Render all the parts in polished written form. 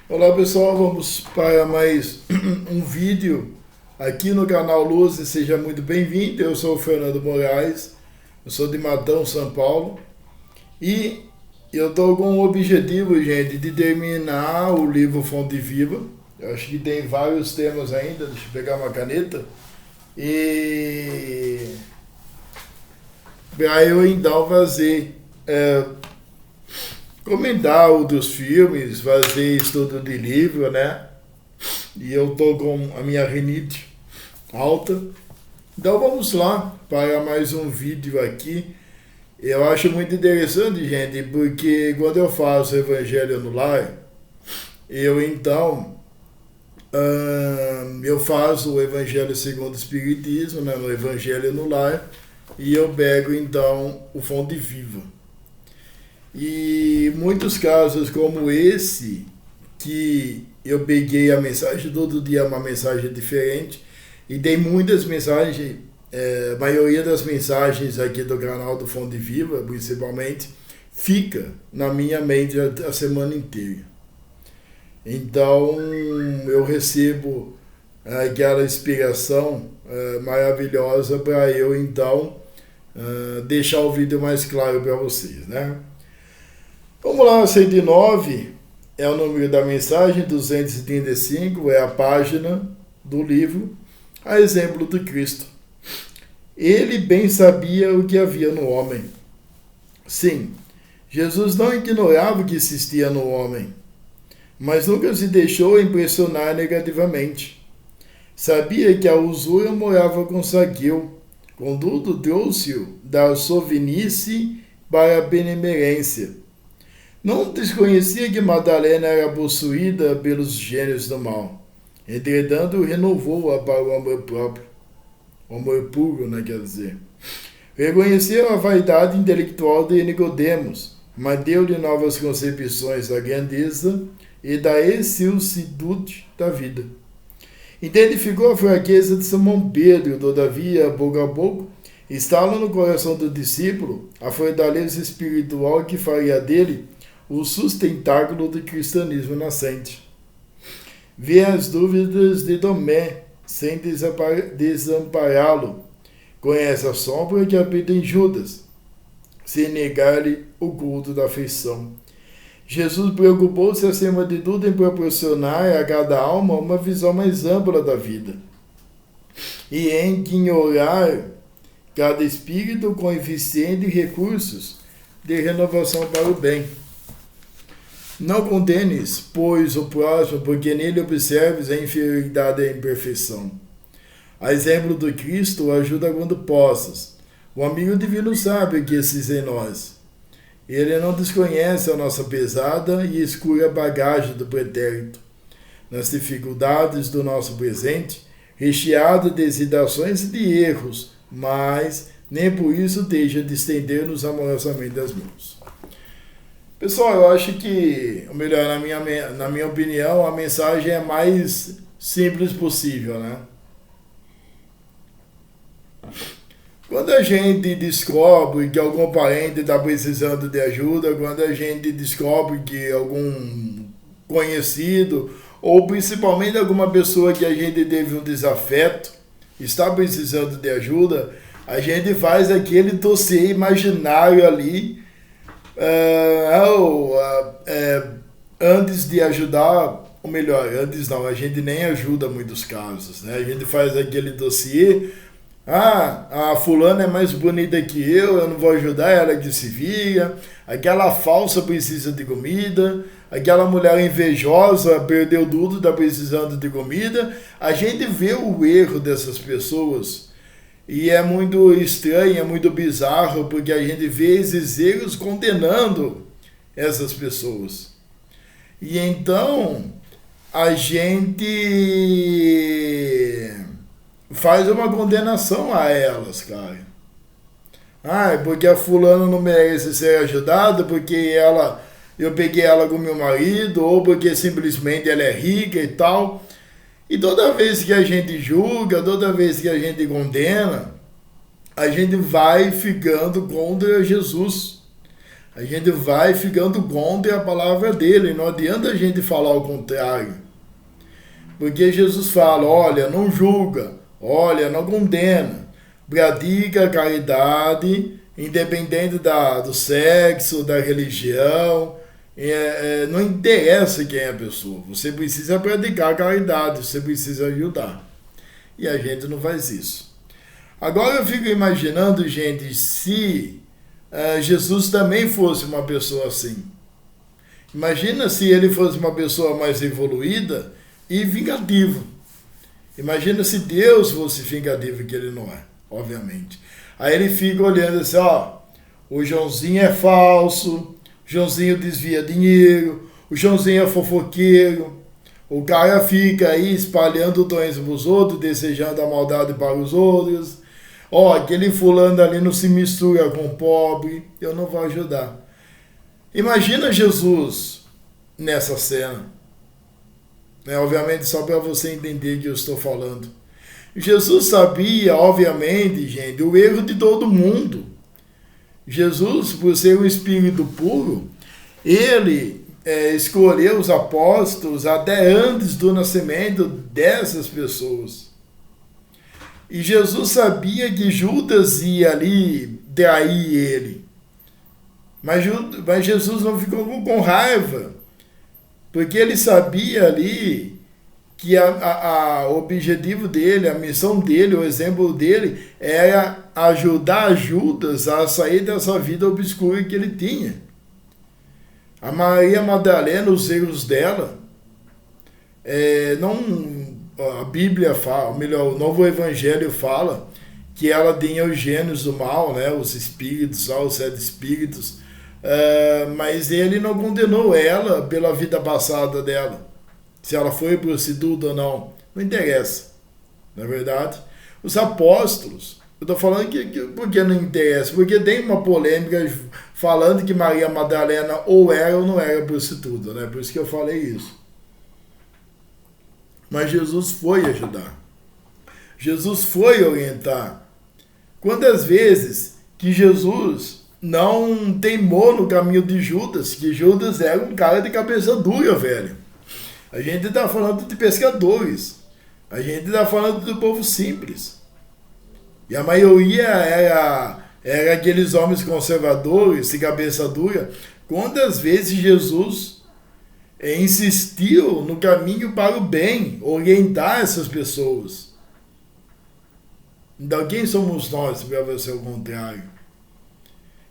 Olá pessoal, vamos para mais um vídeo aqui no canal Luz e seja muito bem-vindo. Eu sou o Fernando Moraes, eu sou de Matão, São Paulo e eu estou com o objetivo, gente, de terminar o livro Fonte Viva. Eu acho que tem vários temas ainda, deixa eu pegar uma caneta e para eu então fazer comentar outros filmes, fazer estudo de livro, né? E eu tô com a minha rinite alta. Então vamos lá para mais um vídeo aqui. Eu acho muito interessante, gente, porque quando eu faço Evangelho no Lar, eu então eu faço o Evangelho segundo o Espiritismo, né? No Evangelho no Lar, e eu pego então o Fonte Viva. E muitos casos como esse, que eu peguei a mensagem, todo dia uma mensagem diferente, e tem muitas mensagens, a maioria das mensagens aqui do canal do Fonte Viva, principalmente, fica na minha mente a semana inteira. Então eu recebo aquela inspiração maravilhosa para eu então deixar o vídeo mais claro para vocês, né? Vamos lá, 109 é o número da mensagem, 235 é a página do livro, a exemplo do Cristo. Ele bem sabia o que havia no homem. Sim, Jesus não ignorava o que existia no homem, mas nunca se deixou impressionar negativamente. Sabia que a usura morava com Zaqueu, contudo trouxe-o da sovinice para a benemerência. Não desconhecia que Madalena era possuída pelos gênios do mal. Entretanto, renovou-a para o amor próprio. O amor puro, né, quer dizer. Reconheceu a vaidade intelectual de Nicodemos, mas deu-lhe novas concepções da grandeza e da excelsitude da vida. Identificou a fraqueza de Simão Pedro, todavia, pouco a pouco, instala no coração do discípulo a fortaleza espiritual que faria dele o sustentáculo do cristianismo nascente. Vê as dúvidas de Tomé, sem desampará-lo. Conhece a sombra que habita em Judas, sem negar-lhe o culto da afeição. Jesus preocupou-se acima de tudo em proporcionar a cada alma uma visão mais ampla da vida e em ignorar cada espírito com eficientes recursos de renovação para o bem. Não condenes, pois, o próximo, porque nele observes a inferioridade e a imperfeição. A exemplo do Cristo, ajuda quando possas. O amigo divino sabe o que existe em nós. Ele não desconhece a nossa pesada e escura bagagem do pretérito. Nas dificuldades do nosso presente, recheado de hesitações e de erros, mas nem por isso deixa de estender-nos amorosamente as mãos. Pessoal, eu acho que, ou melhor, na minha opinião, a mensagem é mais simples possível, né? Quando a gente descobre que algum parente está precisando de ajuda, quando a gente descobre que algum conhecido, ou principalmente alguma pessoa que a gente teve um desafeto, está precisando de ajuda, a gente faz aquele dossiê imaginário ali, antes de ajudar, ou melhor, antes não, a gente nem ajuda em muitos casos, né? A gente faz aquele dossiê, a fulana é mais bonita que eu não vou ajudar, ela que se vira, aquela falsa precisa de comida, aquela mulher invejosa perdeu tudo, está precisando de comida. A gente vê o erro dessas pessoas. E é muito estranho, é muito bizarro, porque a gente vê esses erros condenando essas pessoas. E então, a gente faz uma condenação a elas, cara. Porque a fulana não merece ser ajudada, porque eu peguei ela com meu marido, ou porque simplesmente ela é rica e tal. E toda vez que a gente julga, toda vez que a gente condena, a gente vai ficando contra Jesus. A gente vai ficando contra a palavra dele. Não adianta a gente falar o contrário. Porque Jesus fala, olha, não julga, olha, não condena. Pratica a caridade, independente do sexo, da religião. Não interessa quem é a pessoa. Você precisa praticar a caridade, você precisa ajudar. E a gente não faz isso. Agora eu fico imaginando, gente, se Jesus também fosse uma pessoa assim. Imagina se ele fosse uma pessoa mais evoluída e vingativo. Imagina se Deus fosse vingativo, que ele não é, obviamente. Aí ele fica olhando assim, ó, o Joãozinho é falso, o Joãozinho desvia dinheiro, o Joãozinho é fofoqueiro, o cara fica aí espalhando doença para os outros, desejando a maldade para os outros. Ó, aquele fulano ali não se mistura com o pobre, eu não vou ajudar. Imagina Jesus nessa cena. Obviamente, só para você entender o que eu estou falando. Jesus sabia, obviamente, gente, o erro de todo mundo. Jesus, por ser um espírito puro, ele escolheu os apóstolos até antes do nascimento dessas pessoas. E Jesus sabia que Judas ia ali trair ele. Mas Jesus não ficou com raiva, porque ele sabia ali que o objetivo dele, a missão dele, o exemplo dele, era ajudar Judas a sair dessa vida obscura que ele tinha. A Maria Madalena, os erros dela, a Bíblia fala, ou melhor, o Novo Evangelho fala que ela tinha os gênios do mal, né, os espíritos, os 7 espíritos, mas ele não condenou ela pela vida passada dela, se ela foi prostituta ou não, não interessa, não é verdade? Os apóstolos, eu estou falando por que não interessa, porque tem uma polêmica falando que Maria Madalena ou era ou não era prostituta, né? Por isso que eu falei isso. Mas Jesus foi ajudar. Jesus foi orientar. Quantas vezes que Jesus não teimou no caminho de Judas, que Judas era um cara de cabeça dura, velho. A gente está falando de pescadores. A gente está falando do povo simples. E a maioria era aqueles homens conservadores, de cabeça dura. Quantas vezes Jesus insistiu no caminho para o bem, orientar essas pessoas? Então, quem somos nós para ser o contrário?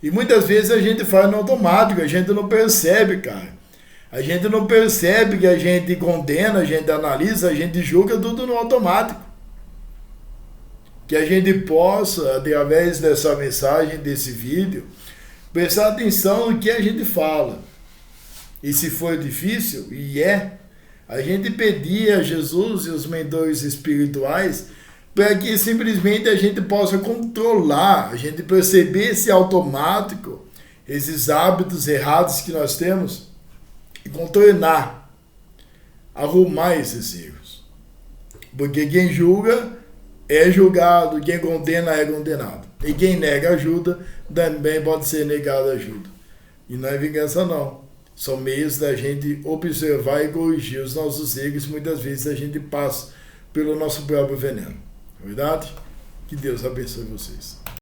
E muitas vezes a gente faz no automático, a gente não percebe, cara. A gente não percebe que a gente condena, a gente analisa, a gente julga tudo no automático. Que a gente possa, através dessa mensagem, desse vídeo, prestar atenção no que a gente fala. E se for difícil, a gente pedir a Jesus e os mentores espirituais para que simplesmente a gente possa controlar, a gente perceber esse automático, esses hábitos errados que nós temos, e contornar, arrumar esses erros. Porque quem julga é julgado, quem condena é condenado. E quem nega ajuda também pode ser negado ajuda. E não é vingança não. São meios da gente observar e corrigir os nossos erros. Muitas vezes a gente passa pelo nosso próprio veneno. Verdade? Que Deus abençoe vocês.